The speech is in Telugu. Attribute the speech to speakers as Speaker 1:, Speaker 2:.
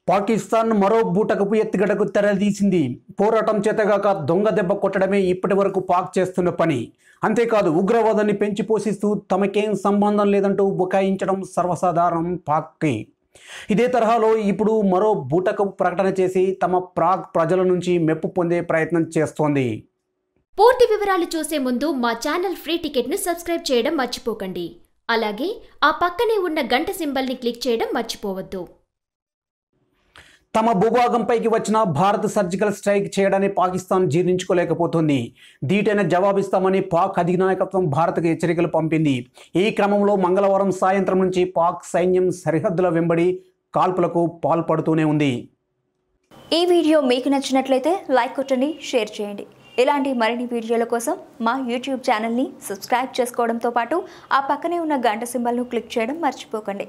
Speaker 1: పాకిస్తాన్ మరో బూటకపు ఎత్తుగడకు తెరదీసింది. పోరాటం చేతగాక దొంగ దెబ్బ కొట్టడమే ఇప్పటి వరకు పాక్ చేస్తున్న పని. అంతేకాదు ఉగ్రవాదాన్ని పెంచి పోషిస్తూ తమకేం సంబంధం లేదంటూ బుకాయించడం సర్వసాధారణం పాక్కి. ఇదే తరహాలో ఇప్పుడు మరో బూటకపు ప్రకటన చేసి తమ పాక్ ప్రజల నుంచి మెప్పు పొందే ప్రయత్నం చేస్తోంది.
Speaker 2: పూర్తి వివరాలు చూసే ముందు మా ఛానల్ ఫ్రీ టికెట్ను సబ్స్క్రైబ్ చేయడం మర్చిపోకండి. అలాగే ఆ పక్కనే ఉన్న గంట సింబల్ని క్లిక్ చేయడం మర్చిపోవద్దు.
Speaker 1: తమ భూభాగంపైకి వచ్చిన భారత్ సర్జికల్ స్ట్రైక్ చేయడాన్ని పాకిస్తాన్ జీర్ణించుకోలేకపోతుంది. ధీటైన జవాబిస్తామని పాక్ అధినాయకత్వం భారత్కు హెచ్చరికలు పంపింది. ఈ క్రమంలో మంగళవారం సాయంత్రం నుంచి పాక్ సైన్యం సరిహద్దుల వెంబడి కాల్పులకు పాల్పడుతూనే ఉంది.
Speaker 3: ఈ వీడియో మీకు నచ్చినట్లయితే లైక్ కొట్టండి, షేర్ చేయండి. ఇలాంటి మరిన్ని వీడియోల కోసం మా యూట్యూబ్ ఛానల్ని సబ్స్క్రైబ్ చేసుకోవడంతో పాటు ఆ పక్కనే ఉన్న గంట సింబల్ను క్లిక్ చేయడం మర్చిపోకండి.